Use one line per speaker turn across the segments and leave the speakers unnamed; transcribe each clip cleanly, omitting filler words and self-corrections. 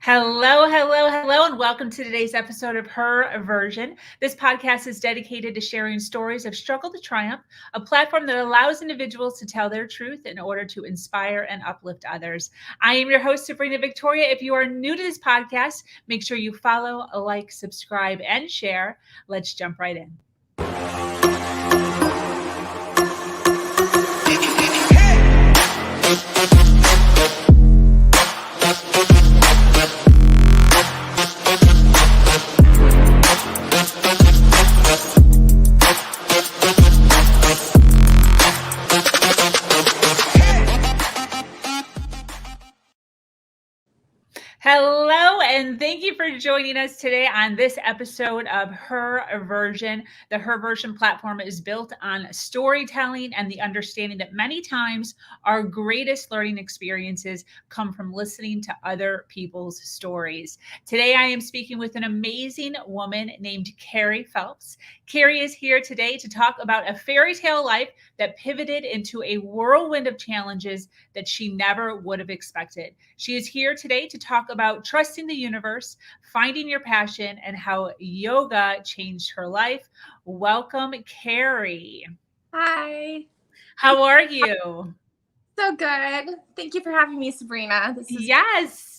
Hello, hello, hello, and welcome to today's episode of Her Version. This podcast is dedicated to sharing stories of struggle to triumph, a platform that allows individuals to tell their truth in order to inspire and uplift others. I am your host, Sabrina Victoria. If you are new to this podcast, make sure you follow, like, subscribe, and share. Let's jump right in. Hello, and thank you for joining us today on this episode of Her Version. The Her Version platform is built on storytelling and the understanding that many times our greatest learning experiences come from listening to other people's stories. Today, I am speaking with an amazing woman named Carrie Phelps. Carrie is here today to talk about a fairy tale life that pivoted into a whirlwind of challenges that she never would have expected. She is here today to talk about trusting the universe, finding your passion, and how yoga changed her life. Welcome, Carrie.
Hi.
How are you?
So good. Thank you for having me, Sabrina.
Yes.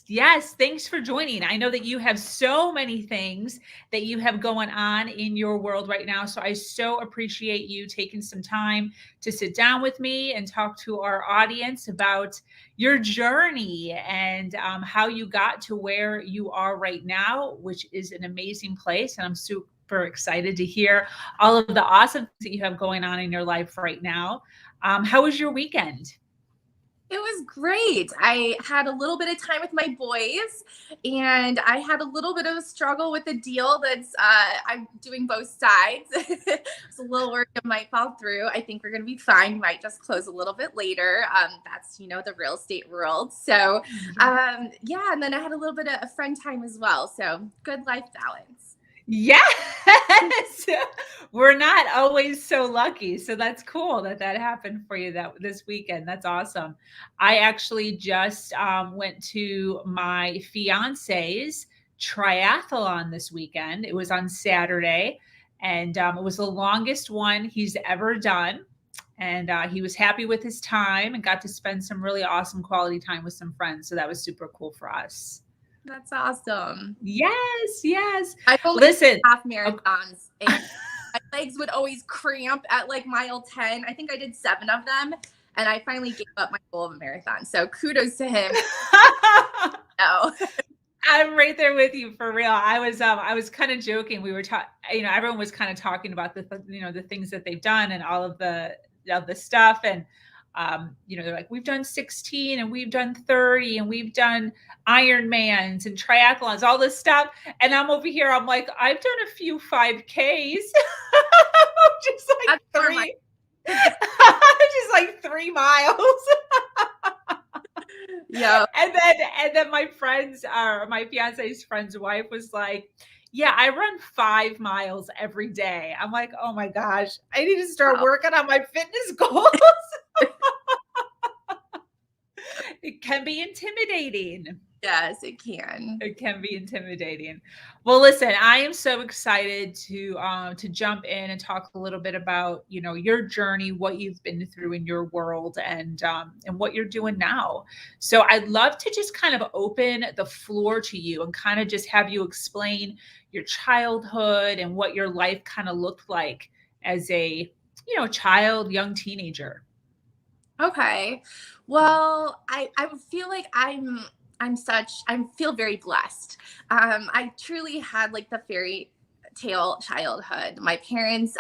Thanks for joining. I know that you have so many things that you have going on in your world right now. So I so appreciate you taking some time to sit down with me and talk to our audience about your journey and how you got to where you are right now, which is an amazing place. And I'm super excited to hear all of the awesome things that you have going on in your life right now. How was your weekend?
It was great. I had a little bit of time with my boys, and I had a little bit of a struggle with the deal that's I'm doing both sides. I was a little worried it might fall through. I think we're going to be fine. We might just close a little bit later. That's, the real estate world. So, yeah, and then I had a little bit of friend time as well. So good life balance.
Yes, we're not always so lucky. So that's cool that happened for you this weekend. That's awesome. I actually just went to my fiance's triathlon this weekend. It was on Saturday, and it was the longest one he's ever done. And he was happy with his time and got to spend some really awesome quality time with some friends. So that was super cool for us.
That's awesome.
Yes.
I've only
Listen,
half marathons, and my legs would always cramp at like mile 10. I think I did 7 of them, and I finally gave up my goal of a marathon. So kudos to him. No.
I'm right there with you for real. I was kind of joking. We were talking, everyone was kind of talking about the things that they've done and all of the stuff. And, they're like, we've done 16 and we've done 30 and we've done Ironmans and triathlons, all this stuff. And I'm over here. I'm like, I've done a few 5Ks, just like just like 3 miles.
Yeah.
And then my fiance's friend's wife was like, yeah, I run 5 miles every day. I'm like, oh my gosh, I need to start working on my fitness goals. It can be intimidating.
Yes, it can.
It can be intimidating. Well, listen, I am so excited to jump in and talk a little bit about, your journey, what you've been through in your world, and what you're doing now. So I'd love to just kind of open the floor to you and kind of just have you explain your childhood and what your life kind of looked like as a, child, young teenager.
Okay. Well, I feel like I feel very blessed. I truly had like the fairy tale childhood. My parents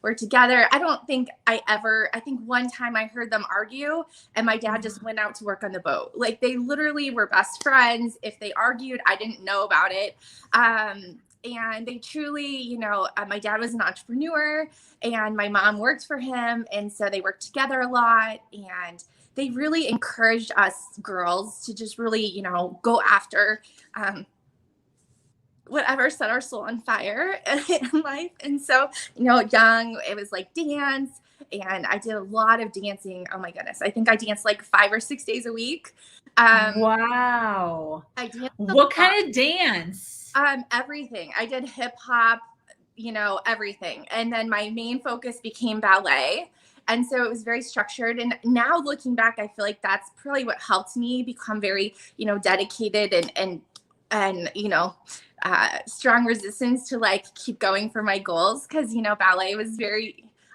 were together. I think one time I heard them argue, and my dad just went out to work on the boat. Like they literally were best friends. If they argued, I didn't know about it. And they truly, my dad was an entrepreneur and my mom worked for him. And so they worked together a lot, and they really encouraged us girls to just really, go after whatever set our soul on fire in life. And so, young, it was like dance, And I did a lot of dancing. Oh my goodness. I think I danced like 5 or 6 days a week.
Wow.
I danced a
What
lot.
kind of dance?
Everything. I did hip hop, everything. And then my main focus became ballet. And so it was very structured. And now looking back, I feel like that's probably what helped me become very, dedicated and strong resistance to like keep going for my goals. Cause, ballet was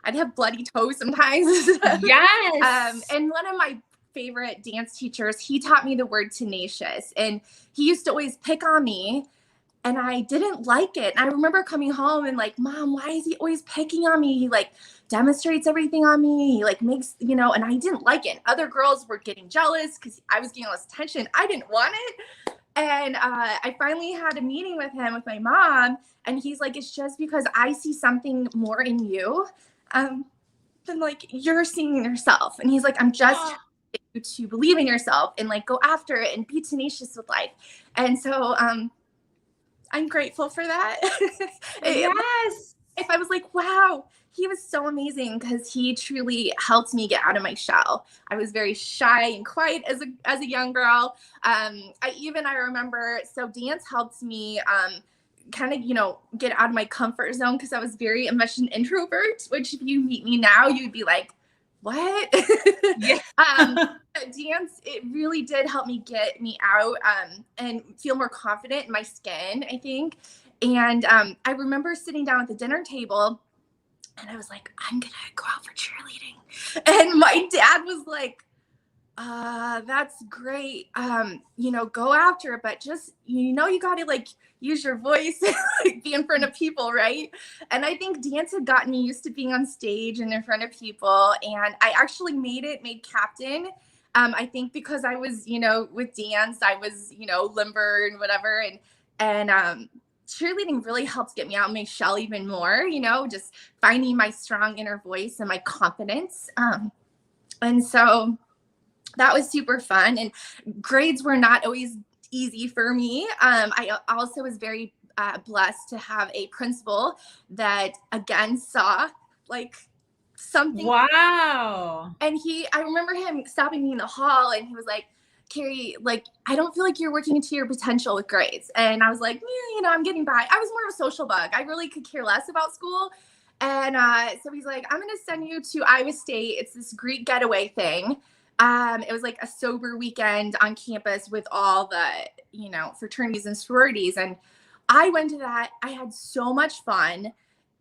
I'd have bloody toes sometimes.
Yes.
And one of my favorite dance teachers, he taught me the word tenacious. And he used to always pick on me. And I didn't like it. And I remember coming home and like, Mom, why is he always picking on me? He like demonstrates everything on me. He like makes, and I didn't like it. Other girls were getting jealous because I was getting all this attention. I didn't want it. And I finally had a meeting with him, with my mom. And he's like, it's just because I see something more in you than like you're seeing in yourself. And he's like, I'm just you to believe in yourself and like go after it and be tenacious with life. And so, I'm grateful for that.
Yes.
If I was like, wow, he was so amazing because he truly helped me get out of my shell. I was very shy and quiet as a young girl. I remember, so dance helped me kind of, get out of my comfort zone because I was very much an introvert, which if you meet me now, you'd be like, what?
Yeah.
Dance, it really did help me get me out and feel more confident in my skin, I think. And I remember sitting down at the dinner table and I was like, I'm gonna go out for cheerleading. And my dad was like, that's great. Go after it, but just, you gotta like use your voice and like, be in front of people, right? And I think dance had gotten me used to being on stage and in front of people. And I actually made captain. I think because I was, with dance, I was, limber and whatever. And cheerleading really helped get me out of my shell even more, just finding my strong inner voice and my confidence. And so that was super fun. And grades were not always easy for me. I also was very blessed to have a principal that again saw like something.
Wow.
And I remember him stopping me in the hall and he was like, Carrie, like, I don't feel like you're working into your potential with grades. And I was like, I'm getting by. I was more of a social bug. I really could care less about school. And so he's like, I'm going to send you to Iowa State. It's this Greek getaway thing. It was like a sober weekend on campus with all the, fraternities and sororities. And I went to that. I had so much fun.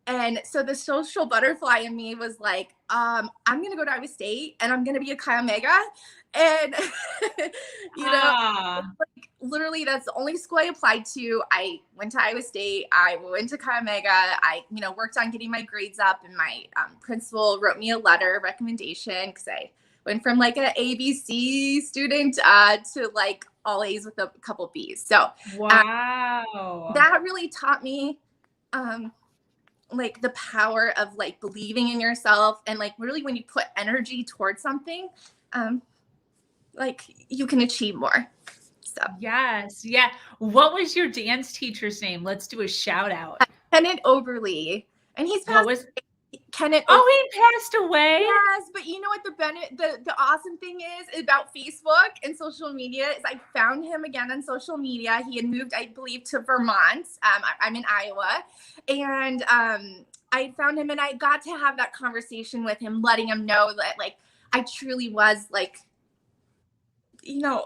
And so the social butterfly in me was like, I'm going to go to Iowa State and I'm going to be a Chi Omega. And, like, literally that's the only school I applied to. I went to Iowa State. I went to Chi Omega. I, worked on getting my grades up and my principal wrote me a letter of recommendation because I went from like an ABC student to like all A's with a couple B's. So
wow,
that really taught me like the power of like believing in yourself and like really when you put energy towards something, like you can achieve more. So
yes, yeah. What was your dance teacher's name? Let's do a shout out.
Kenneth Oberly, and he's
What was
Kenneth.
Oh, he passed away.
Yes, but you know what the awesome thing is about Facebook and social media is I found him again on social media. He had moved, I believe, to Vermont. I'm in Iowa, and I found him and I got to have that conversation with him, letting him know that like I truly was like,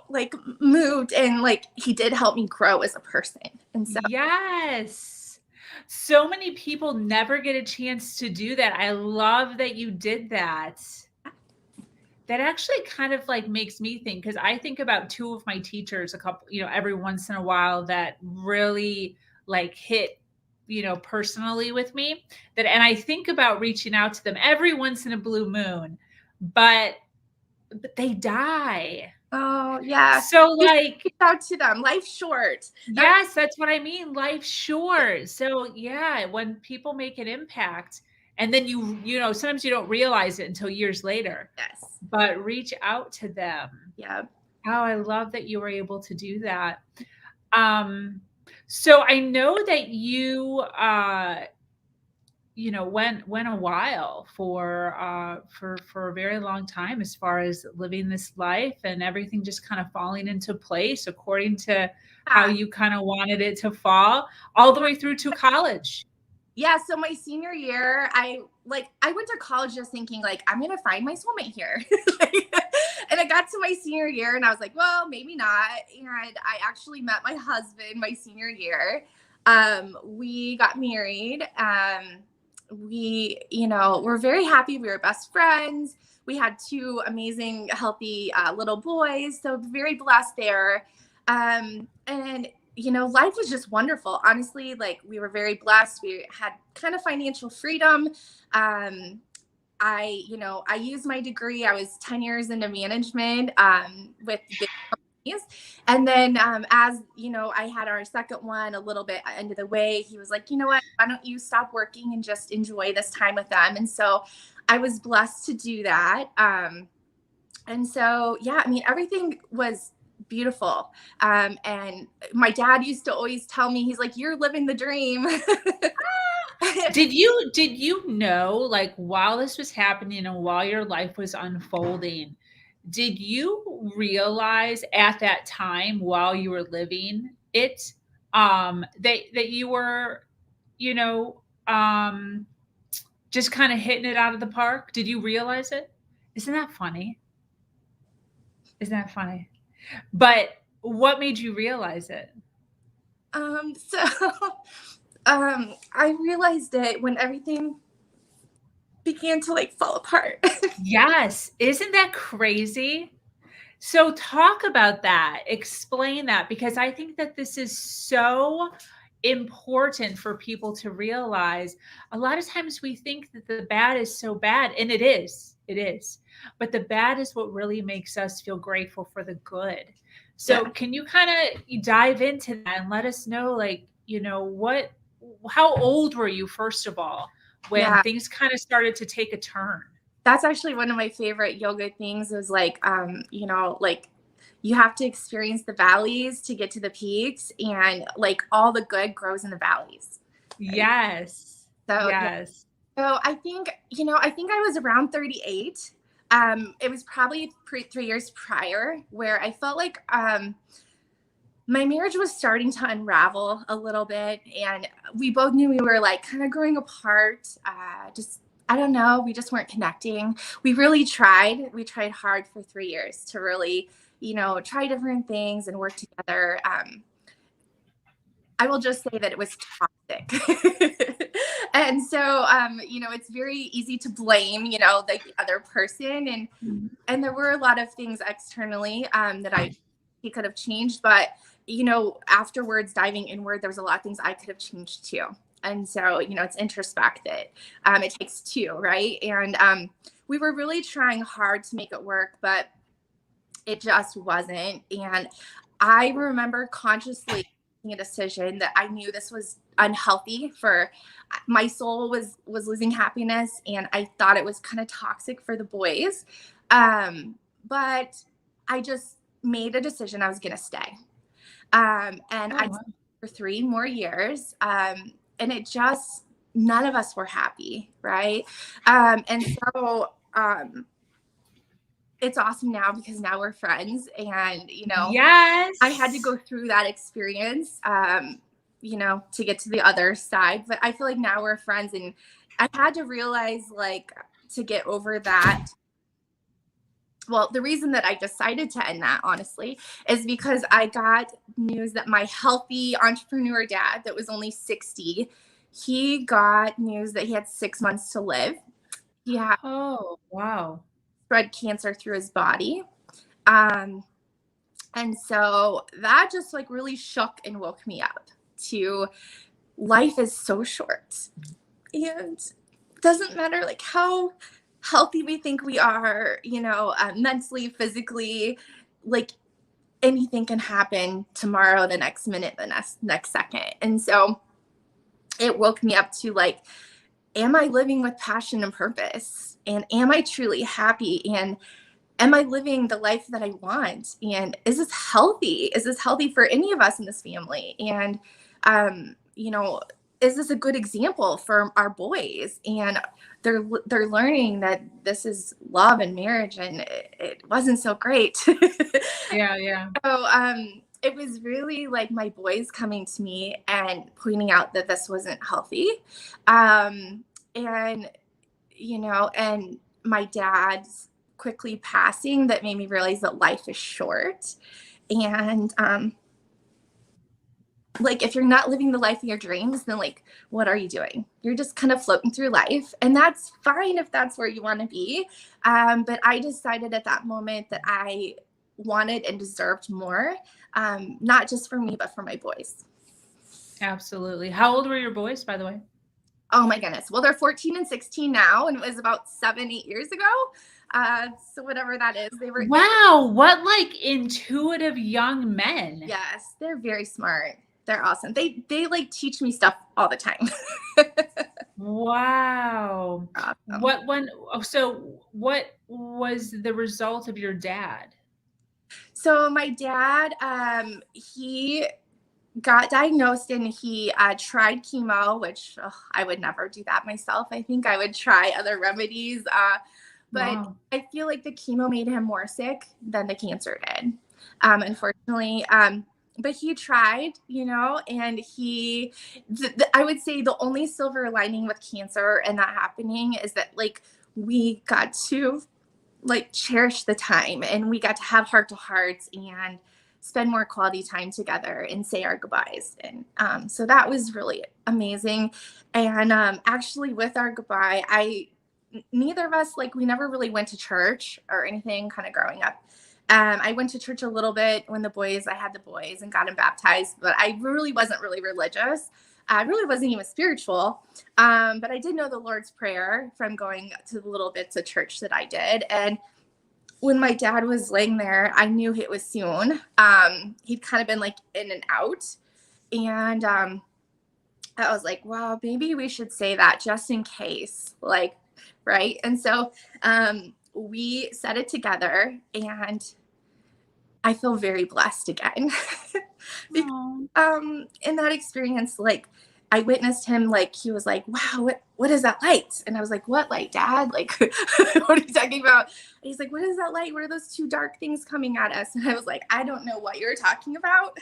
like moved and like he did help me grow as a person. And so
yes. So many people never get a chance to do that. I love that you did that. That actually kind of like makes me think, because I think about two of my teachers every once in a while that really like hit, personally with me, and I think about reaching out to them every once in a blue moon, but they die.
Oh yeah.
So like
reach out to them. Life's short.
Yes, that's what I mean. Life's short. So yeah, when people make an impact and then sometimes you don't realize it until years later.
Yes.
But reach out to them.
Yeah.
Oh, I love that you were able to do that. So I know that you went a while for a very long time, as far as living this life and everything just kind of falling into place according to how
Yeah.
you kind of wanted it to fall, all the way through to college.
Yeah, so my senior year, I went to college just thinking like I'm gonna find my soulmate here. And I got to my senior year and I was like, well, maybe not. And I actually met my husband my senior year. We got married. We're very happy. We were best friends. We had two amazing, healthy little boys. So very blessed there. And life was just wonderful. Honestly, like we were very blessed. We had kind of financial freedom. I used my degree. I was 10 years into management with big companies. And then as I had our second one a little bit end of the way, he was like, you know what, why don't you stop working and just enjoy this time with them? And so I was blessed to do that. And so, yeah, I mean, everything was beautiful. And my dad used to always tell me, he's like, you're living the dream.
Did you know, like, while this was happening and while your life was unfolding, did you realize at that time while you were living it, that you were, you know, um, just kind of hitting it out of the park? Did you realize it? Isn't that funny? Isn't that funny? But what made you realize it?
So I realized it when everything began to like fall apart.
Yes. Isn't that crazy? So talk about that. Explain that, because I think that this is so important for people to realize. A lot of times we think that the bad is so bad, and it is. It is. But the bad is what really makes us feel grateful for the good. So
Yeah.
can you kind of dive into that and let us know, like, how old were you, first of all, when
Yeah.
things kind of started to take a turn?
That's actually one of my favorite yoga things is like, like you have to experience the valleys to get to the peaks, and like all the good grows in the valleys. Right.
Yes.
So, yeah.
Yes.
So I think I was around 38. It was probably 3 years prior where I felt like, my marriage was starting to unravel a little bit, and we both knew we were like kind of growing apart. I don't know, we just weren't connecting. We really tried. We tried hard for 3 years to really, try different things and work together. I will just say that it was toxic. And so, it's very easy to blame, the other person. And there were a lot of things externally that he could have changed. But, afterwards, diving inward, there was a lot of things I could have changed too. And so, it's introspective. It takes two, right? And we were really trying hard to make it work, but it just wasn't. And I remember consciously making a decision that I knew this was unhealthy for my soul was losing happiness, and I thought it was kind of toxic for the boys. But I just made a decision I was going to stay. And I
wow.
stayed for 3 more years. And it just, none of us were happy. Right. And so, it's awesome now because now we're friends, and,
Yes.
I had to go through that experience, to get to the other side, but I feel like now we're friends, and I had to realize, like, to get over that. Well, the reason that I decided to end that, honestly, is because I got news that my healthy entrepreneur dad that was only 60, he got news that he had 6 months to live. He had
Oh, wow.
spread cancer through his body. And so that just like really shook and woke me up to life is so short, and it doesn't matter like how healthy we think we are, mentally, physically, like anything can happen tomorrow, the next minute, the next second. And so it woke me up to like, am I living with passion and purpose? And am I truly happy? And am I living the life that I want? And is this healthy? Is this healthy for any of us in this family? And, is this a good example for our boys? And they're learning that this is love and marriage, and it wasn't so great.
Yeah.
So it was really like my boys coming to me and pointing out that this wasn't healthy. And and my dad's quickly passing that made me realize that life is short. And like, if you're not living the life of your dreams, then like, what are you doing? You're just kind of floating through life, and that's fine if that's where you want to be. But I decided at that moment that I wanted and deserved more, not just for me, but for my boys.
Absolutely. How old were your boys, by the way?
Oh my goodness. Well, they're 14 and 16 now, and it was about 7-8 years ago. So whatever that is, they were.
Wow, what like intuitive young men.
Yes, they're very smart. They're awesome. They like teach me stuff all the time.
Wow.
Awesome.
So what was the result of your dad?
So my dad, he got diagnosed, and he tried chemo, which I would never do that myself. I think I would try other remedies. But
Wow.
I feel like the chemo made him more sick than the cancer did, unfortunately. But he tried, and I would say the only silver lining with cancer and that happening is that like we got to like cherish the time, and we got to have heart to hearts and spend more quality time together and say our goodbyes. And so that was really amazing. And actually with our goodbye, neither of us, like, we never really went to church or anything kind of growing up. I went to church a little bit when I had the boys and got them baptized, but I really wasn't really religious. I really wasn't even spiritual. But I did know the Lord's Prayer from going to the little bits of church that I did. And when my dad was laying there, I knew it was soon. He'd kind of been like in and out. And I was like, wow, maybe we should say that just in case, like, right? And so we said it together, and I feel very blessed again. Because in that experience, like, I witnessed him, like, he was like, wow, what is that light? And I was like, what light, Dad? Like, what are you talking about? And he's like, what is that light? What are those two dark things coming at us? And I was like, I don't know what you're talking about.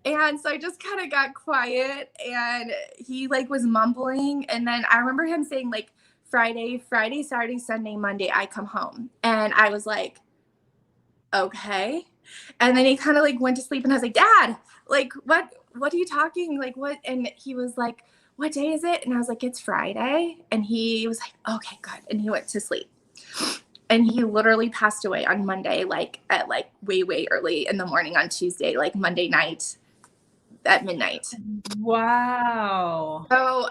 And so I just kind of got quiet, and he like was mumbling. And then I remember him saying like, Friday, Saturday, Sunday, Monday, I come home. And I was like, okay. And then he kind of like went to sleep, and I was like, Dad, like, what are you talking? Like, what? And he was like, what day is it? And I was like, it's Friday. And he was like, okay, good. And he went to sleep. And he literally passed away on Monday, like at like way, way early in the morning on Tuesday, like Monday night at midnight.
Wow.
So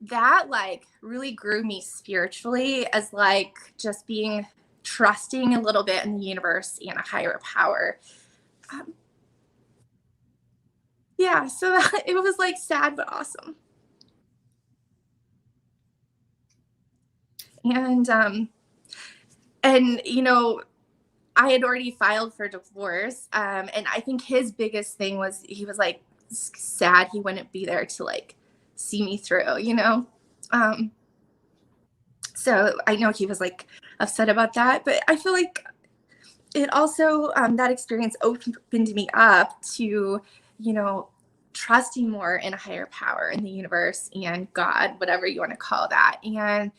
that like really grew me spiritually, as like just being trusting a little bit in the universe and a higher power. Yeah, so it was like sad but awesome. And I had already filed for divorce, and I think his biggest thing was he was like sad he wouldn't be there to like see me through, so I know he was like upset about that, but I feel like it also that experience opened me up to trusting more in a higher power, in the universe and God, whatever you want to call that. And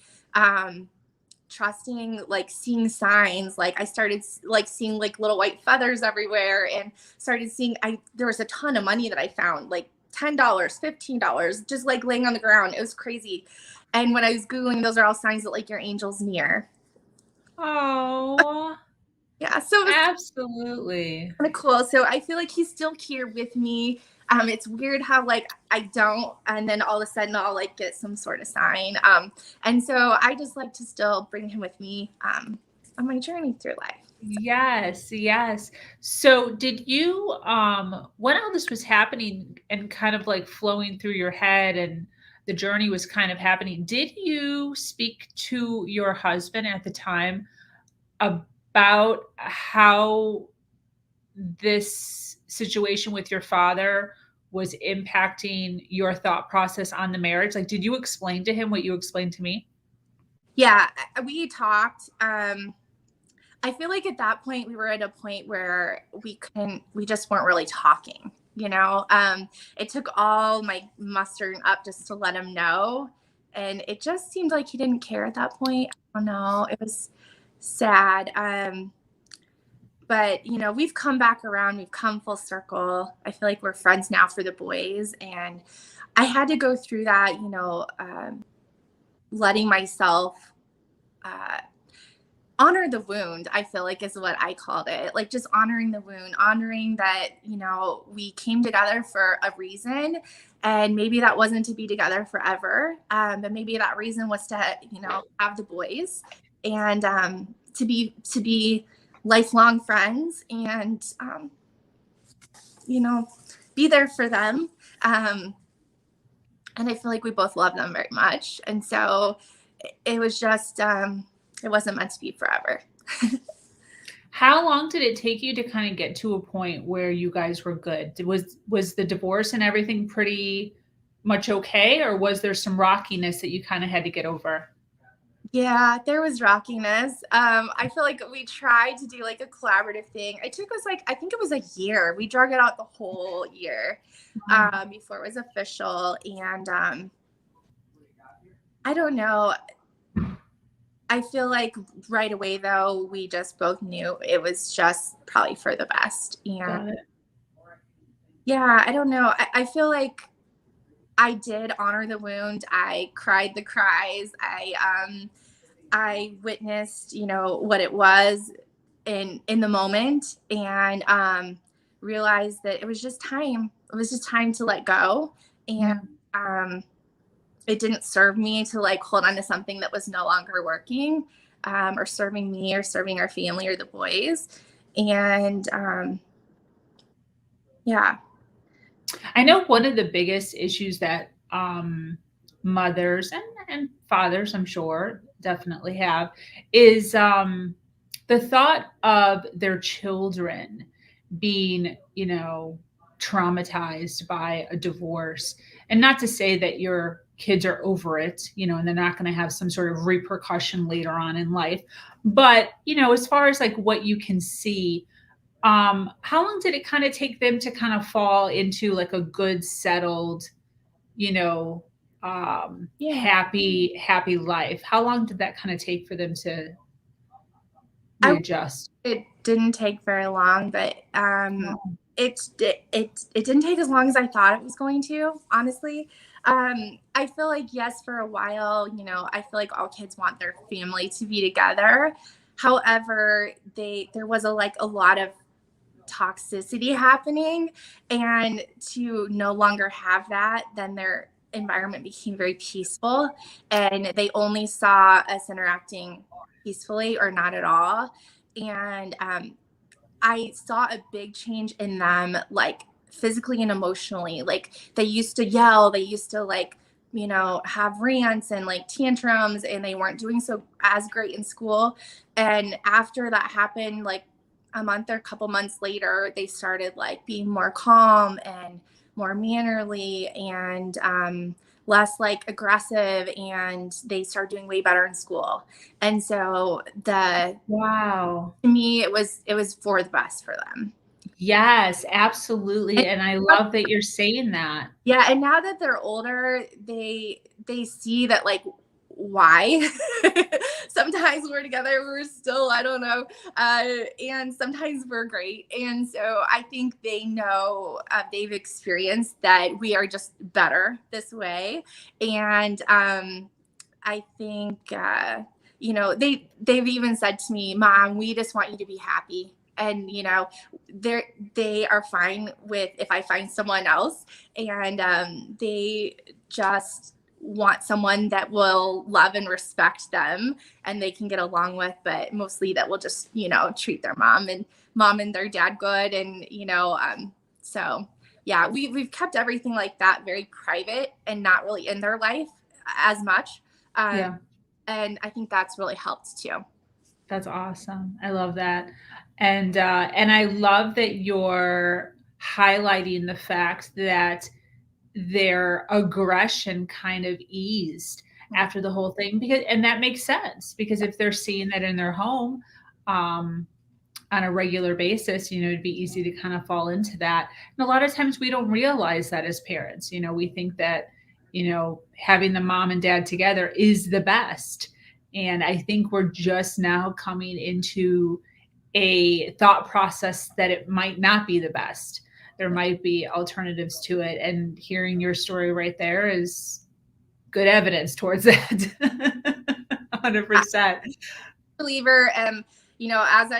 trusting, like seeing signs, like I started like seeing like little white feathers everywhere, and started seeing there was a ton of money that I found, like $10, $15, just like laying on the ground. It was crazy. And when I was Googling, those are all signs that like your angel's near.
Oh,
yeah. So
absolutely
kind of cool. So I feel like he's still here with me. It's weird how like I don't, and then all of a sudden I'll like get some sort of sign. And so I just like to still bring him with me on my journey through life.
Yes. So did you when all this was happening and kind of like flowing through your head and the journey was kind of happening, did you speak to your husband at the time about how this situation with your father was impacting your thought process on the marriage? Like, did you explain to him what you explained to me?
Yeah, we talked. I feel like at that point we were at a point where we just weren't really talking, you know. It took all my mustering up just to let him know. And it just seemed like he didn't care at that point. I don't know. It was sad. But, you know, we've come back around. We've come full circle. I feel like we're friends now for the boys. And I had to go through that, you know, letting myself honor the wound, I feel like is what I called it. Like just honoring the wound, honoring that, you know, we came together for a reason, and maybe that wasn't to be together forever. But maybe that reason was to, you know, have the boys and to be lifelong friends and, you know, be there for them. And I feel like we both love them very much. And so it was just, it wasn't meant to be forever.
How long did it take you to kind of get to a point where you guys were good? Was the divorce and everything pretty much okay, or was there some rockiness that you kind of had to get over?
Yeah, there was rockiness. I feel like we tried to do like a collaborative thing. It took us like, I think it was a year. We drug it out the whole year before it was official. And I don't know. I feel like right away, though, we just both knew it was just probably for the best. And yeah, I don't know. I feel like I did honor the wound. I cried the cries. I witnessed, you know, what it was in the moment, and realized that it was just time. It was just time to let go. And it didn't serve me to like hold on to something that was no longer working, or serving me or serving our family or the boys. And yeah.
I know one of the biggest issues that mothers and fathers, I'm sure, definitely have is the thought of their children being, you know, traumatized by a divorce. And not to say that your kids are over it, you know, and they're not going to have some sort of repercussion later on in life. But, you know, as far as like what you can see, how long did it kind of take them to kind of fall into like a good, settled, you know, happy life? How long did that kind of take for them to readjust?
It didn't take very long, but it didn't take as long as I thought it was going to, honestly. I feel like, yes, for a while, you know, I feel like all kids want their family to be together. However, there was a lot of toxicity happening, and to no longer have that, then their environment became very peaceful, and they only saw us interacting peacefully or not at all. And I saw a big change in them, like physically and emotionally. Like they used to yell, they used to like, you know, have rants and like tantrums, and they weren't doing so as great in school. And after that happened, like a month or a couple months later, they started like being more calm and more mannerly and less like aggressive, and they started doing way better in school. And so
Wow.
to me, it was for the best for them.
Yes, absolutely. And I love that you're saying that.
Yeah, and now that they're older, they see that like why sometimes we're together, we're still, I don't know, and sometimes we're great. And so I think they know, they've experienced that we are just better this way. And I think you know, they've even said to me, Mom, we just want you to be happy. And you know, they are fine with if I find someone else, and they just want someone that will love and respect them and they can get along with, but mostly that will just, you know, treat their mom and their dad good. And you know, so yeah, we've kept everything like that very private and not really in their life as much.
Yeah.
And I think that's really helped too.
That's awesome. I love that. And I love that you're highlighting the fact that their aggression kind of eased after the whole thing, because and that makes sense, because if they're seeing that in their home on a regular basis, it'd be easy to kind of fall into that. And a lot of times we don't realize that as parents. We think that having the mom and dad together is the best. And I think we're just now coming into a thought process that it might not be the best. There might be alternatives to it. And hearing your story right there is good evidence towards that. 100%.
Believer. As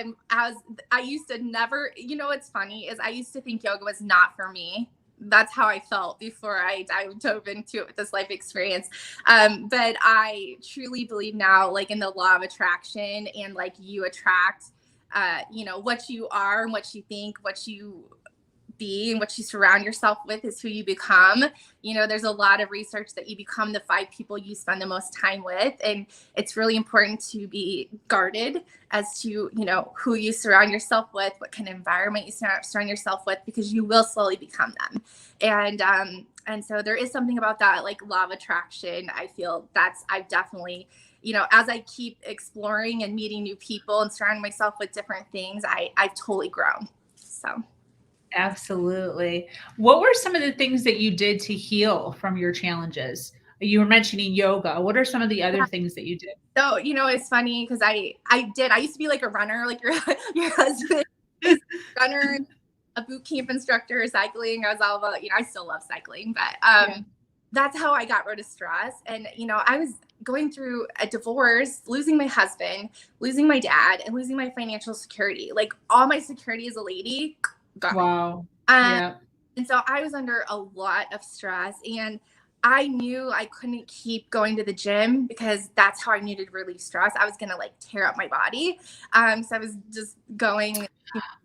I used to never, what's funny is I used to think yoga was not for me. That's how I felt before I dove into it with this life experience. But I truly believe now, like in the law of attraction, and like you attract, what you are and what you think, what you be, and what you surround yourself with is who you become. There's a lot of research that you become the 5 people you spend the most time with. And it's really important to be guarded as to, who you surround yourself with, what kind of environment you surround yourself with, because you will slowly become them. And so there is something about that, like law of attraction. I feel I've definitely, as I keep exploring and meeting new people and surrounding myself with different things, I've totally grown. So.
Absolutely. What were some of the things that you did to heal from your challenges? You were mentioning yoga. What are some of the other things that you did?
So, it's funny because I used to be like a runner, like your husband, runner, a boot camp instructor, cycling. I was all about, I still love cycling, but that's how I got rid of stress. And, I was going through a divorce, losing my husband, losing my dad, and losing my financial security. Like all my security as a lady. Gone.
Wow. Yeah.
And so I was under a lot of stress, and I knew I couldn't keep going to the gym because that's how I needed to relieve stress. I was going to like tear up my body. So I was just going.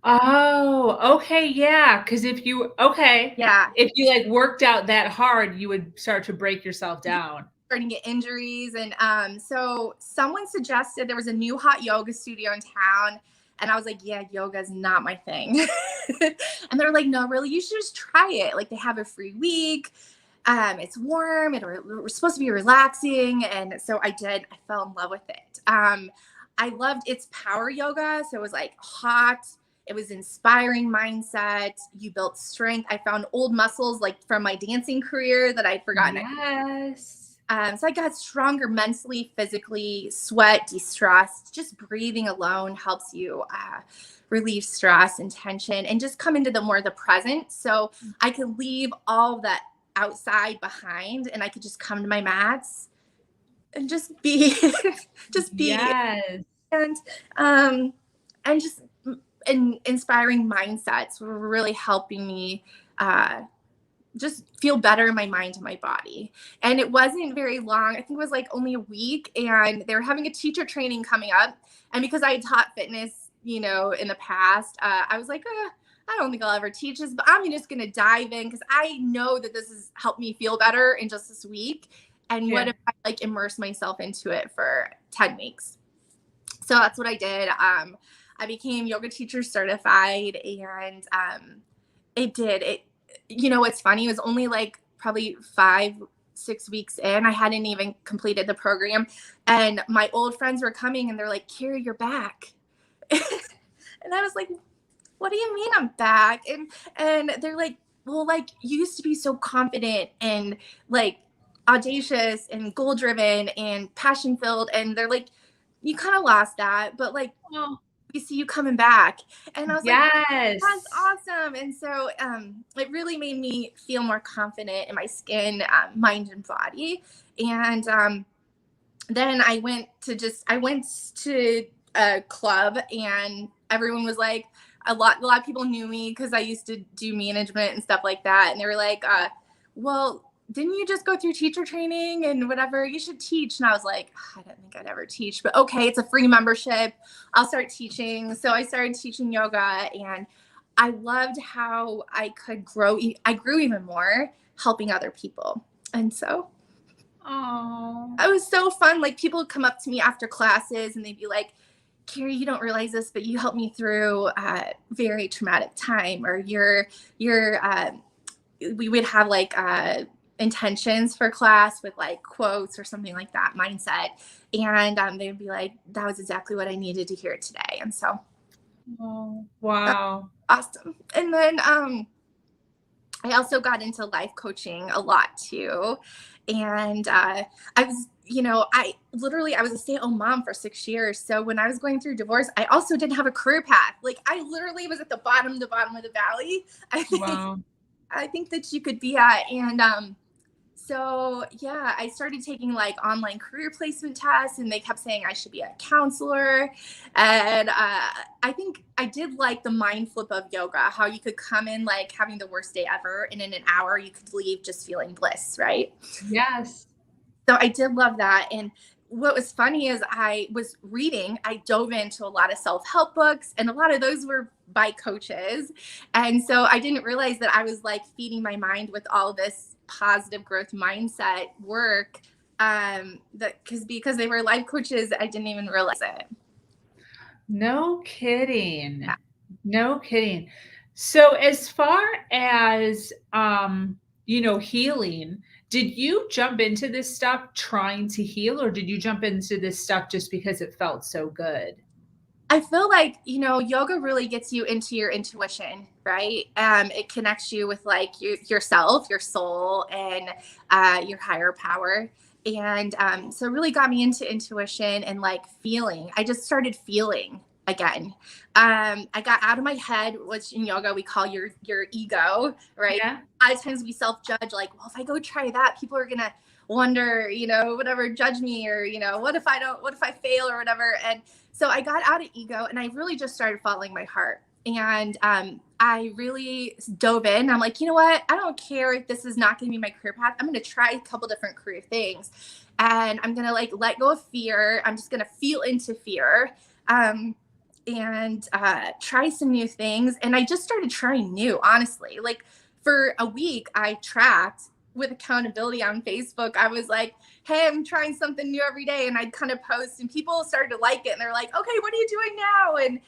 Oh, okay. Yeah. Cause if you like worked out that hard, you would start to break yourself down.
Starting to get injuries. And so someone suggested there was a new hot yoga studio in town. And I was like, yeah, yoga is not my thing. And they're like, no, really, you should just try it. Like they have a free week. It's warm. It's supposed to be relaxing. And so I did. I fell in love with it. I loved its power yoga. So it was like hot. It was inspiring mindset. You built strength. I found old muscles like from my dancing career that I'd forgotten.
Yes.
So I got stronger mentally, physically, sweat, de-stressed. Just breathing alone helps you relieve stress and tension and just come into the present. So I could leave all that outside behind and I could just come to my mats and just be,
Yes.
And just inspiring mindsets were really helping me just feel better in my mind and my body. And it wasn't very long. I think it was like only a week, and they were having a teacher training coming up. And because I had taught fitness, in the past, I was like, I don't think I'll ever teach this, but I'm just going to dive in because I know that this has helped me feel better in just this week. And what if I like immerse myself into it for 10 weeks? So that's what I did. I became yoga teacher certified, and what's funny, it was only like probably 5-6 weeks in. I hadn't even completed the program, and my old friends were coming and they're like, Carrie, you're back. And I was like, what do you mean I'm back? And they're like, well, like you used to be so confident and like audacious and goal driven and passion filled. And they're like, you kind of lost that, but like, we see you coming back. And I was like, that's awesome. And so it really made me feel more confident in my skin, mind, and body. And then I went to a club, and everyone was like, a lot of people knew me because I used to do management and stuff like that. And they were like, well, didn't you just go through teacher training and whatever? You should teach. And I was like, I don't think I'd ever teach, but okay, it's a free membership. I'll start teaching. So I started teaching yoga, and I loved how I could grow. I grew even more helping other people. And so it was so fun. Like people would come up to me after classes and they'd be like, Carrie, you don't realize this, but you helped me through a very traumatic time, or we would have like intentions for class with like quotes or something like that, mindset. And they would be like, that was exactly what I needed to hear today. And so,
Oh, wow.
awesome. And then I also got into life coaching a lot too. And I was, I was a stay-at-home mom for 6 years. So when I was going through divorce, I also didn't have a career path. Like I literally was at the bottom of the valley.
Wow.
I think that you could be at. And so yeah, I started taking like online career placement tests, and they kept saying I should be a counselor. And I think I did like the mind flip of yoga, how you could come in like having the worst day ever, and in an hour you could leave just feeling bliss, right?
Yes.
So I did love that. And what was funny is I dove into a lot of self-help books, and a lot of those were by coaches. And so I didn't realize that I was like feeding my mind with all this positive growth mindset work. Because they were life coaches, I didn't even realize it.
No kidding.
Yeah.
No kidding. So as far as healing, did you jump into this stuff trying to heal, or did you jump into this stuff just because it felt so good?
I feel like, yoga really gets you into your intuition, right? It connects you with like yourself, your soul, and your higher power. And so it really got me into intuition and like feeling. I just started feeling again. I got out of my head, which in yoga we call your ego, right?
Yeah.
A lot of times we self-judge, like, well, if I go try that, people are gonna wonder, whatever, judge me, or what if I fail or whatever. And so I got out of ego, and I really just started following my heart. And I really dove in. I'm like, you know what? I don't care if this is not going to be my career path. I'm going to try a couple different career things, and I'm going to like let go of fear. I'm just going to feel into fear, and try some new things. And I just started trying new, honestly. Like for a week, I tracked with accountability on Facebook. I was like, hey, I'm trying something new every day. And I'd kind of post, and people started to like it. And they're like, okay, what are you doing now? And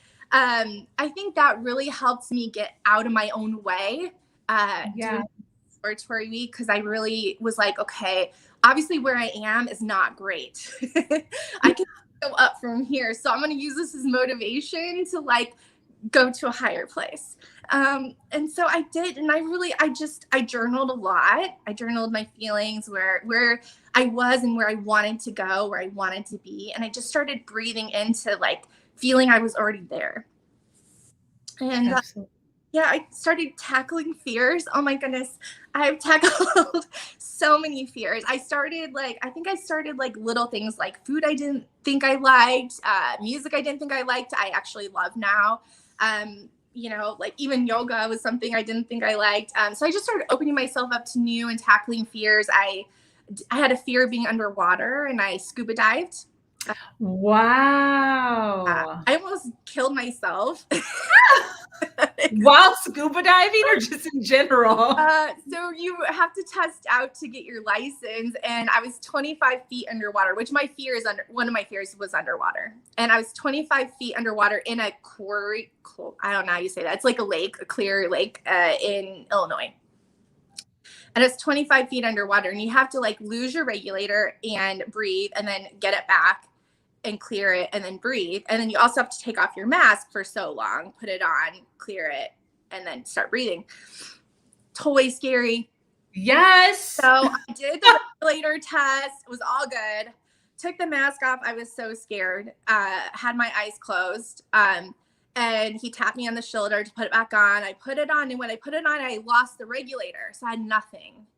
I think that really helped me get out of my own way during exploratory week, because I really was like, okay, obviously where I am is not great. I can go up from here. So I'm going to use this as motivation to like go to a higher place. And so I did. And I journaled a lot. I journaled my feelings, where I was and where I wanted to go, where I wanted to be. And I just started breathing into like feeling I was already there. And I started tackling fears. Oh my goodness. I've tackled so many fears. I started like little things like food I didn't think I liked, music I didn't think I liked, I actually love now. Like even yoga was something I didn't think I liked. So I just started opening myself up to new and tackling fears. I had a fear of being underwater, and I scuba dived.
Wow.
I almost killed myself.
While scuba diving, or just in general?
So you have to test out to get your license, and I was 25 feet underwater, which one of my fears was underwater. And I was 25 feet underwater in a quarry. I don't know how you say that. It's like a clear lake in Illinois. And it's 25 feet underwater, and you have to like lose your regulator and breathe, and then get it back and clear it, and then breathe. And then you also have to take off your mask for so long, put it on, clear it, and then start breathing. Totally scary.
Yes.
So I did the regulator test. It was all good. Took the mask off. I was so scared. Had my eyes closed. And he tapped me on the shoulder to put it back on. I put it on, and when I put it on, I lost the regulator. So I had nothing.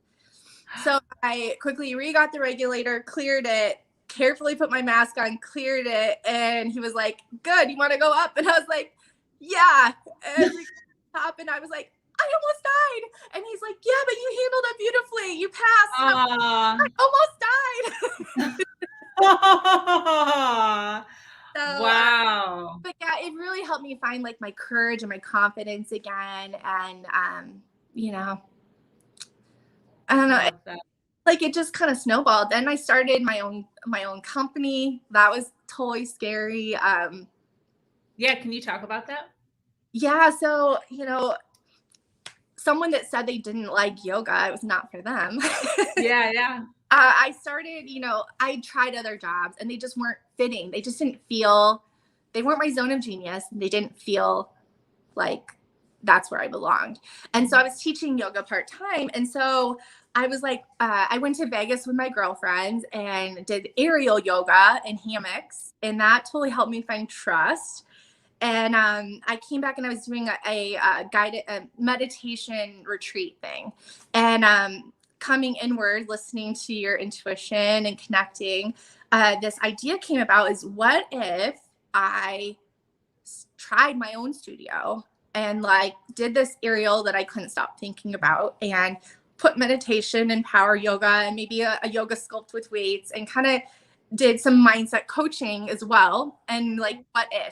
So I quickly re-got the regulator, cleared it, carefully put my mask on, cleared it. And he was like, good, you want to go up? And I was like, yeah. And we top, and I was like, I almost died. And he's like, yeah, but you handled it beautifully. You passed. I almost died. So,
wow.
But yeah, it really helped me find like my courage and my confidence again. And, I don't know. Like it just kind of snowballed. Then I started my own company. That was totally scary.
Yeah. Can you talk about that?
Yeah. So, someone that said they didn't like yoga, it was not for them.
Yeah. Yeah.
I started, I tried other jobs and they just weren't fitting. They just didn't feel, they weren't my zone of genius. And they didn't feel like that's where I belonged. And so I was teaching yoga part-time. And so I was like, I went to Vegas with my girlfriends and did aerial yoga and hammocks. And that totally helped me find trust. And I came back and I was doing a guided meditation retreat thing. And coming inward, listening to your intuition and connecting, this idea came about is what if I tried my own studio and like did this aerial that I couldn't stop thinking about and put meditation and power yoga and maybe a yoga sculpt with weights and kind of did some mindset coaching as well. And like,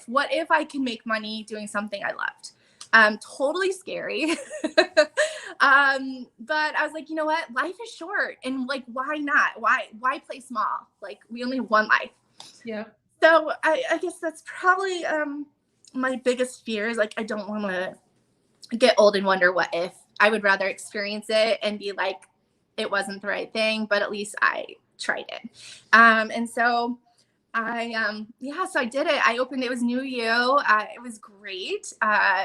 what if I can make money doing something I loved? Totally scary. But I was like, you know what? Life is short. And like, why not? Why play small? Like we only have one life.
Yeah.
So I guess that's probably, my biggest fear is like, I don't want to get old and wonder what if. I would rather experience it and be like, it wasn't the right thing, but at least I tried it. And so so I did it. I opened, it was New You. It was great.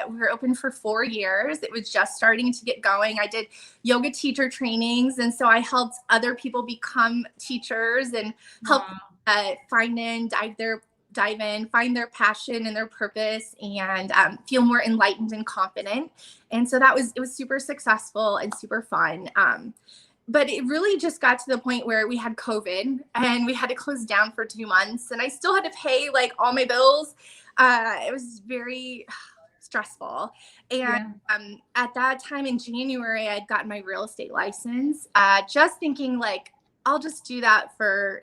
We were open for 4 years. It was just starting to get going. I did yoga teacher trainings. And so I helped other people become teachers and help find their passion and their purpose and feel more enlightened and confident. And so it was super successful and super fun. But it really just got to the point where we had COVID and we had to close down for 2 months and I still had to pay like all my bills. It was very stressful. And at that time in January, I'd gotten my real estate license, just thinking like, I'll just do that for,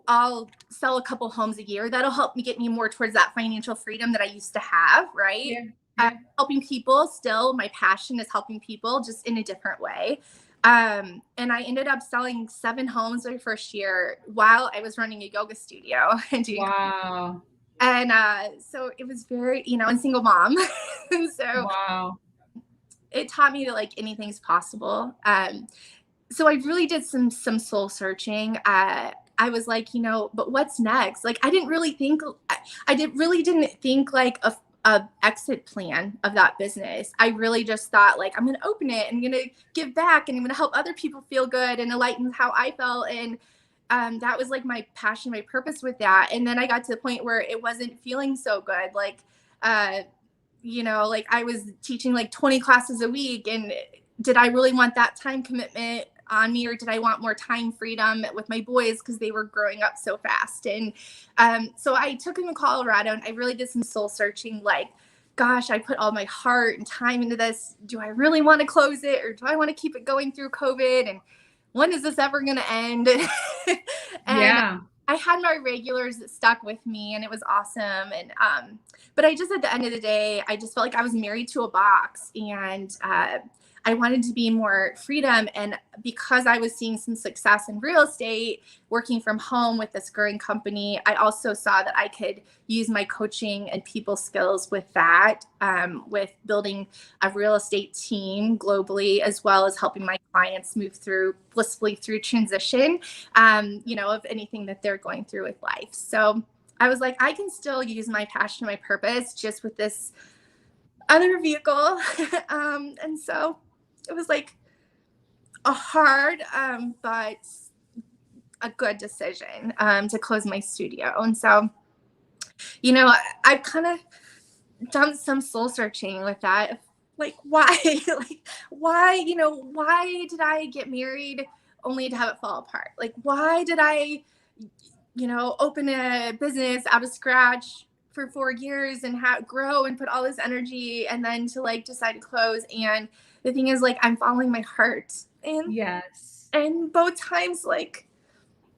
I'll sell a couple homes a year. That'll help me get me more towards that financial freedom that I used to have. Right. Yeah. Helping people still, my passion is helping people just in a different way. And I ended up selling 7 homes my first year while I was running a yoga studio and doing.
Wow.
And so it was very, and single mom. And so it taught me that like anything's possible. So I really did some soul searching. I was like, but what's next? Like, I didn't really think like a exit plan of that business. I really just thought like, I'm going to open it and I'm going to give back and I'm going to help other people feel good and enlighten how I felt. And that was like my passion, my purpose with that. And then I got to the point where it wasn't feeling so good. Like, like I was teaching like 20 classes a week and did I really want that time commitment on me or did I want more time freedom with my boys because they were growing up so fast? And so I took them to Colorado and I really did some soul searching, like, gosh, I put all my heart and time into this. Do I really want to close it or do I want to keep it going through COVID? And when is this ever going to end? And I had my regulars that stuck with me and it was awesome. And but I just, at the end of the day, I just felt like I was married to a box and I wanted to be more freedom. And because I was seeing some success in real estate, working from home with this growing company, I also saw that I could use my coaching and people skills with that, with building a real estate team globally, as well as helping my clients move blissfully through transition, of anything that they're going through with life. So I was like, I can still use my passion, my purpose, just with this other vehicle. And so it was like a hard, but a good decision to close my studio. And so, I've kind of done some soul searching with that. Like, why? Why did I get married only to have it fall apart? Like, why did I, open a business out of scratch for 4 years and grow and put all this energy and then to like decide to close? And the thing is, like, I'm following my heart. And and both times, like,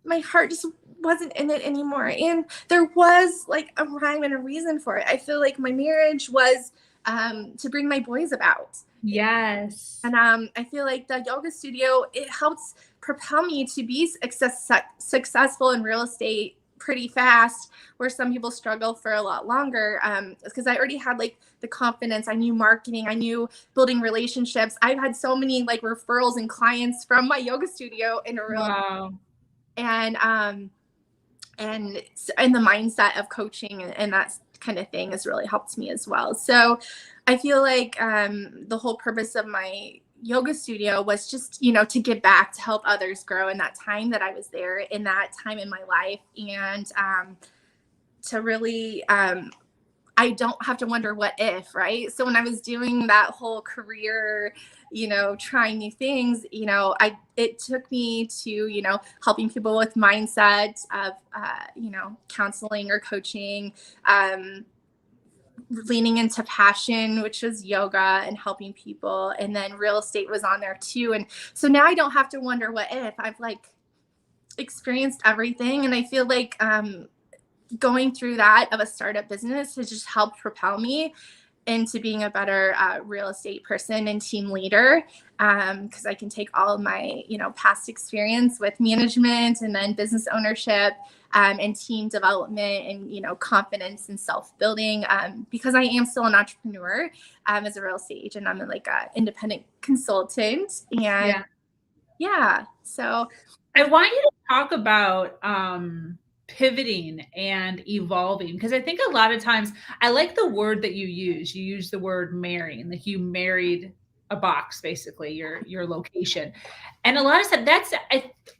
my heart just wasn't in it anymore. And there was like a rhyme and a reason for it. I feel like my marriage was to bring my boys about.
Yes.
And I feel like the yoga studio, it helps propel me to be successful in real estate pretty fast, where some people struggle for a lot longer. Because I already had like the confidence. I knew marketing. I knew building relationships. I've had so many like referrals and clients from my yoga studio in a real,
Wow.
and the mindset of coaching and that kind of thing has really helped me as well. So I feel like the whole purpose of my yoga studio was just, to give back, to help others grow in that time that I was there, in that time in my life, and to really I don't have to wonder what if, right? So when I was doing that whole career, trying new things, it took me to, helping people with mindset of, counseling or coaching, leaning into passion, which was yoga and helping people. And then real estate was on there too. And so now I don't have to wonder what if. I've like experienced everything. And I feel like, going through that of a startup business has just helped propel me into being a better real estate person and team leader, because I can take all of my past experience with management and then business ownership, and team development, and confidence and self-building, because I am still an entrepreneur as a real estate agent. I'm like an independent consultant, and so
I want you to talk about pivoting and evolving, because I think a lot of times, I like the word that you use the word marrying, like you married a box, basically your location. And a lot of times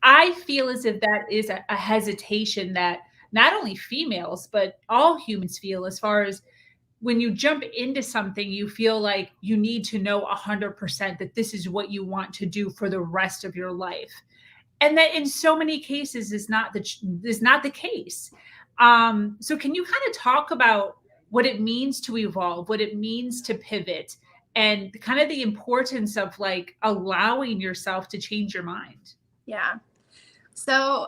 I feel as if that is a hesitation that not only females but all humans feel, as far as when you jump into something, you feel like you need to know 100% that this is what you want to do for the rest of your life. And that in so many cases is not the case. So can you kind of talk about what it means to evolve, what it means to pivot, and kind of the importance of like allowing yourself to change your mind?
Yeah. So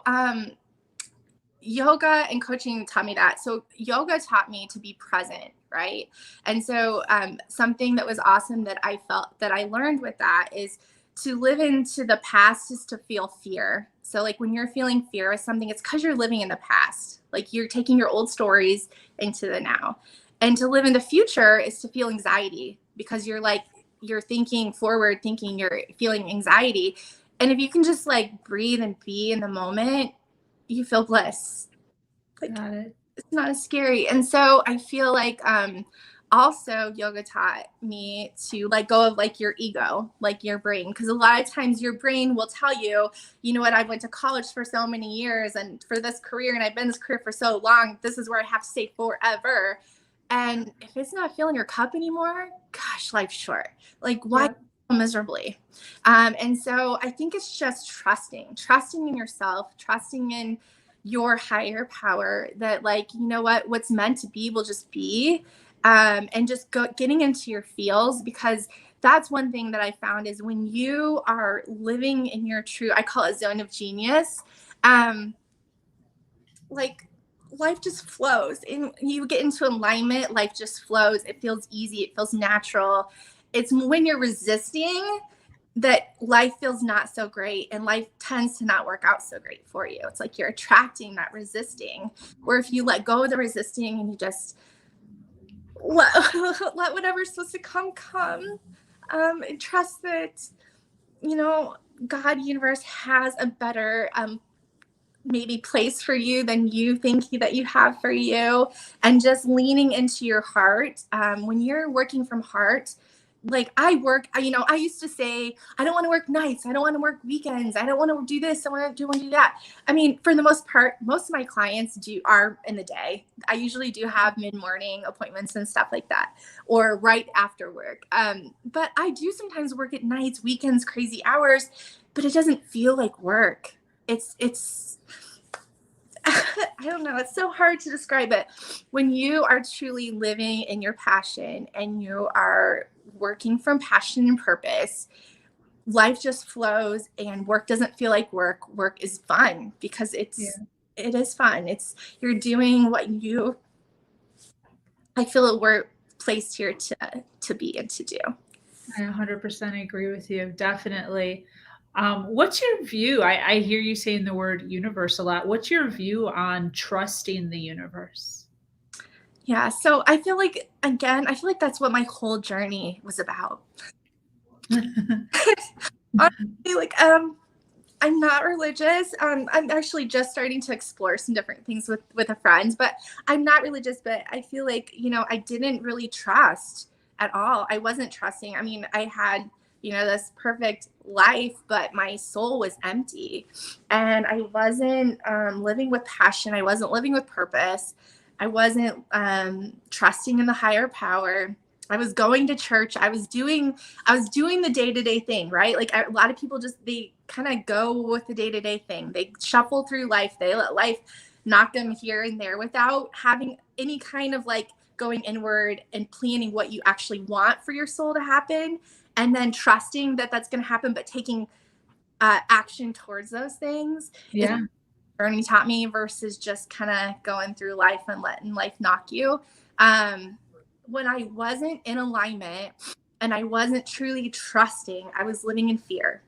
yoga and coaching taught me that. So yoga taught me to be present, right? And so something that was awesome that I felt that I learned with that is to live into the past is to feel fear. So like when you're feeling fear of something, it's because you're living in the past. Like you're taking your old stories into the now. And to live in the future is to feel anxiety, because you're thinking forward, thinking you're feeling anxiety. And if you can just like breathe and be in the moment, you feel bliss. Like,
Got it.
it's not as scary. And so I feel like also yoga taught me to let go of like your ego, like your brain, because a lot of times your brain will tell you, you know what, I went to college for so many years and for this career, and I've been in this career for so long, this is where I have to stay forever. And if it's not filling your cup anymore, gosh, life's short. Like why miserably? And so I think it's just trusting in yourself, trusting in your higher power, that like, you know what's meant to be will just be, and just getting into your feels, because that's one thing that I found is when you are living in your true, I call it zone of genius, like life just flows and you get into alignment. Life just flows. It feels easy. It feels natural. It's when you're resisting that life feels not so great, and life tends to not work out so great for you. It's like you're attracting that resisting, where if you let go of the resisting and you just let whatever's supposed to come, and trust that, God, universe has a better maybe place for you than you think that you have for you, and just leaning into your heart. When you're working from heart, like I used to say, I don't want to work nights. I don't want to work weekends. I don't want to do this. I want to do that. I mean, for the most part, most of my clients are in the day. I usually do have mid-morning appointments and stuff like that, or right after work. But I do sometimes work at nights, weekends, crazy hours, but it doesn't feel like work. It's I don't know. It's so hard to describe it. When you are truly living in your passion and you are working from passion and purpose, life just flows, and work doesn't feel like work. Work is fun because it is fun. You're doing what I feel we're placed here to be and to do.
I 100% agree with you. Definitely. What's your view? I hear you saying the word universe a lot. What's your view on trusting the universe?
Yeah. So I feel like, again, I feel like that's what my whole journey was about. Honestly, like, I'm not religious. I'm actually just starting to explore some different things with a friend, but I'm not religious. But I feel like, I didn't really trust at all. I wasn't trusting. I mean, I had, this perfect life, but my soul was empty, and I wasn't living with passion. I wasn't living with purpose. I wasn't trusting in the higher power. I was going to church. I was doing the day-to-day thing, right? Like a lot of people they kind of go with the day-to-day thing. They shuffle through life. They let life knock them here and there without having any kind of like going inward and planning what you actually want for your soul to happen, and then trusting that that's going to happen, but taking action towards those things.
Yeah.
Journey taught me, versus just kind of going through life and letting life knock you. When I wasn't in alignment and I wasn't truly trusting, I was living in fear.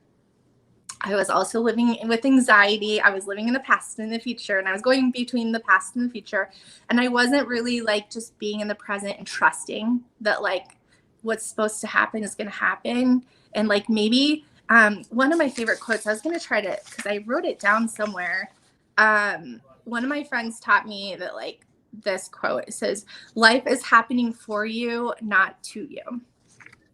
I was also living with anxiety. I was living in the past and the future, and I was going between the past and the future. And I wasn't really like just being in the present and trusting that like what's supposed to happen is going to happen. And like maybe one of my favorite quotes, I was going to try to, because I wrote it down somewhere. One of my friends taught me that like this quote, it says, "Life is happening for you, not to you."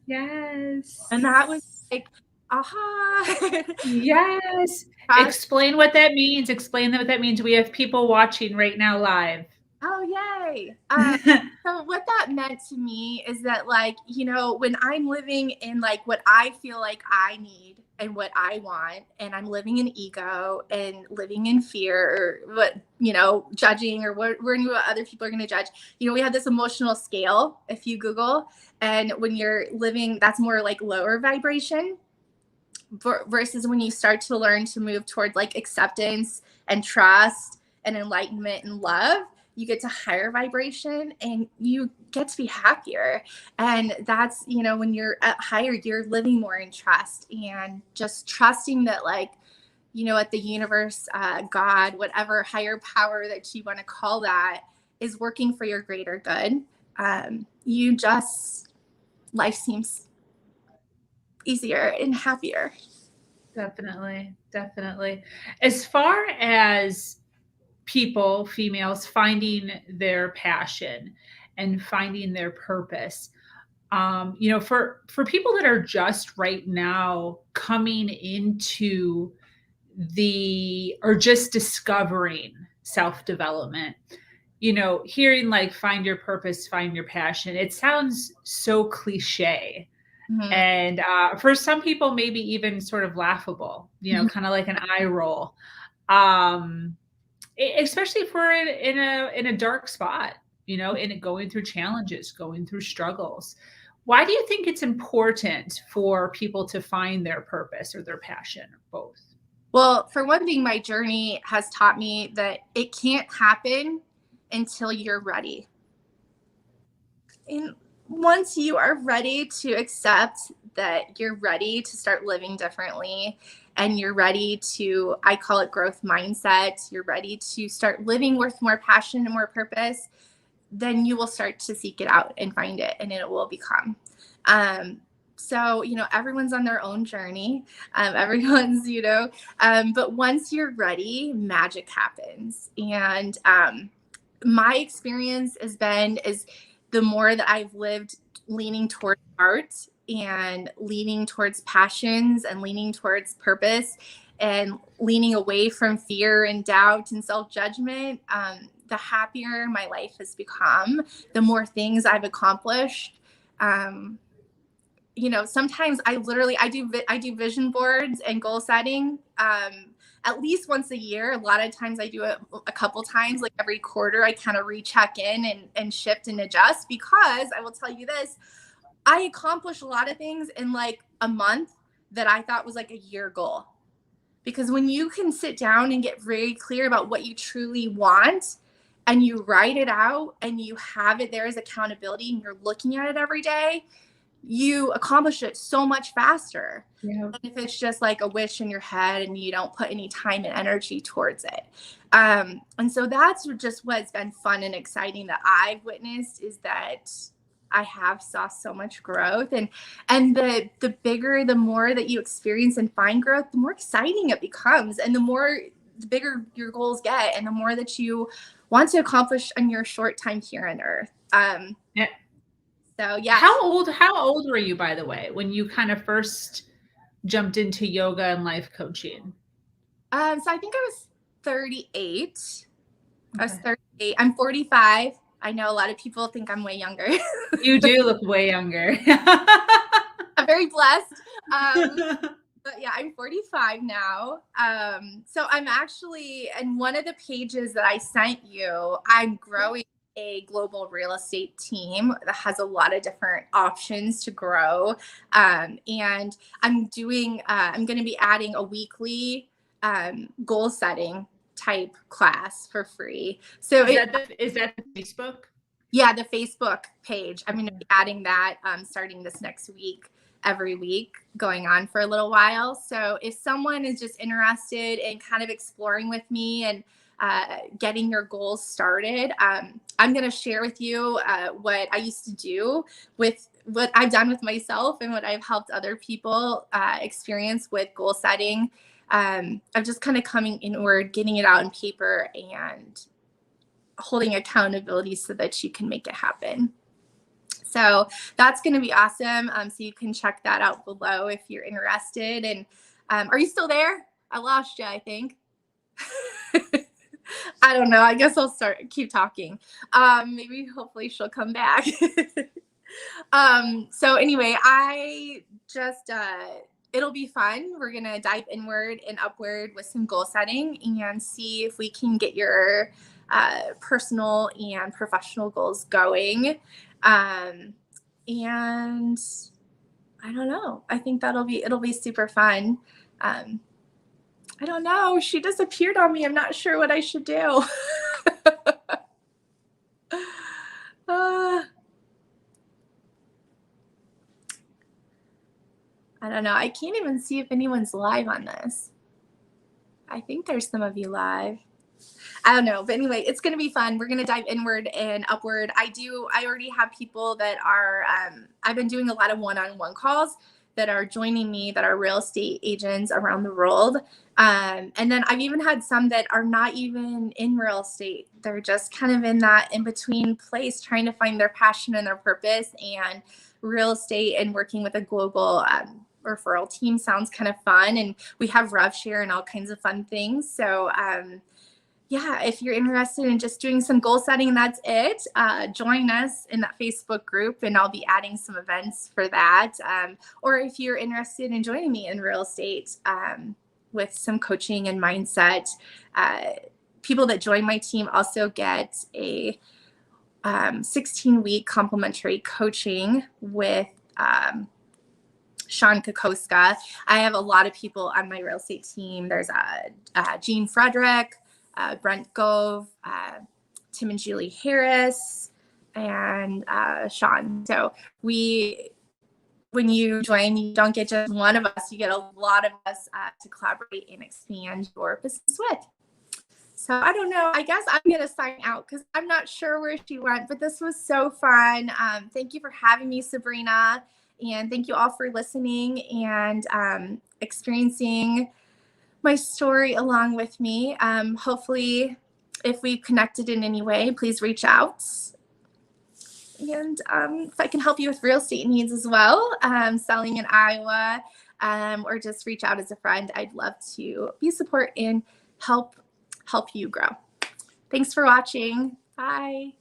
Yes.
And that was like, aha.
Yes. Explain what that means. Explain what that means. We have people watching right now live.
Oh, yay. So what that meant to me is that like, when I'm living in like what I feel like I need and what I want, and I'm living in ego and living in fear, or what, judging, or worrying what other people are going to judge. We have this emotional scale, if you Google, and when you're living, that's more like lower vibration, versus when you start to learn to move toward like acceptance and trust and enlightenment and love, you get to higher vibration and you get to be happier. And that's, when you're at higher, you're living more in trust, and just trusting that like, at the universe, God, whatever higher power that you want to call that, is working for your greater good. Life seems easier and happier.
Definitely. Definitely. As far as people, females, finding their passion and finding their purpose, for people that are just right now coming into or just discovering self-development, hearing like find your purpose, find your passion, it sounds so cliche.
Mm-hmm.
And for some people, maybe even sort of laughable, kind of like an eye roll. Especially if we're in a dark spot, in going through challenges, going through struggles. Why do you think it's important for people to find their purpose or their passion, or both?
Well, for one thing, my journey has taught me that it can't happen until you're ready. And once you are ready to accept that you're ready to start living differently, and you're ready to, I call it growth mindset, you're ready to start living with more passion and more purpose, then you will start to seek it out and find it, and it will become. So, everyone's on their own journey. Everyone's, but once you're ready, magic happens. And my experience is the more that I've lived leaning towards art and leaning towards passions and leaning towards purpose and leaning away from fear and doubt and self-judgment, the happier my life has become, the more things I've accomplished. Sometimes I do vision boards and goal setting at least once a year. A lot of times I do it a couple times, like every quarter I kind of recheck in and shift and adjust, because I will tell you this, I accomplished a lot of things in like a month that I thought was like a year goal. Because when you can sit down and get very clear about what you truly want, and you write it out and you have it there as accountability, and you're looking at it every day, you accomplish it so much faster.
Yeah.
Than if it's just like a wish in your head and you don't put any time and energy towards it. And so that's just what's been fun and exciting that I've witnessed, is that I have saw so much growth, and the bigger, the more that you experience and find growth, the more exciting it becomes, and the bigger your goals get, and the more that you want to accomplish in your short time here on Earth.
Yeah.
So yeah.
How old were you, by the way, when you kind of first jumped into yoga and life coaching?
So I think I was 38.
Okay.
I was 38. I'm 45. I know a lot of people think I'm way younger.
You do look way younger.
I'm very blessed. But yeah, I'm 45 now. So I'm actually, in one of the pages that I sent you, I'm growing a global real estate team that has a lot of different options to grow. And I'm going to be adding a weekly goal setting type class for free. So
is that the Facebook?
Yeah, the Facebook page. I'm going to be adding that starting this next week, every week, going on for a little while. So if someone is just interested in kind of exploring with me and getting your goals started, I'm going to share with you what I used to do with what I've done with myself and what I've helped other people experience with goal setting. Of just kind of coming inward, getting it out on paper, and holding accountability so that you can make it happen. So that's going to be awesome. So you can check that out below if you're interested. And are you still there? I lost you, I think. I don't know. I guess I'll keep talking. Maybe hopefully she'll come back. So anyway, I just, it'll be fun. We're going to dive inward and upward with some goal setting and see if we can get your personal and professional goals going. And I don't know. I think it'll be super fun. I don't know. She disappeared on me. I'm not sure what I should do. I don't know. I can't even see if anyone's live on this. I think there's some of you live. I don't know. But anyway, it's going to be fun. We're going to dive inward and upward. I already have people that are, I've been doing a lot of one-on-one calls that are joining me, that are real estate agents around the world. And then I've even had some that are not even in real estate. They're just kind of in that in-between place, trying to find their passion and their purpose. And real estate and working with a global referral team sounds kind of fun. And we have rev share and all kinds of fun things. So yeah, if you're interested in just doing some goal setting, that's it. Join us in that Facebook group, and I'll be adding some events for that. Or if you're interested in joining me in real estate with some coaching and mindset, people that join my team also get a 16-week complimentary coaching with Sean Kokoska. I have a lot of people on my real estate team. There's Jean Frederick, Brent Gove, Tim and Julie Harris, and Sean. So when you join, you don't get just one of us, you get a lot of us to collaborate and expand your business with. So I don't know, I guess I'm going to sign out because I'm not sure where she went, but this was so fun. Thank you for having me, Sabrina. And thank you all for listening and experiencing my story along with me. Hopefully, if we've connected in any way, please reach out. And if I can help you with real estate needs as well, selling in Iowa, or just reach out as a friend, I'd love to be support and help you grow. Thanks for watching. Bye.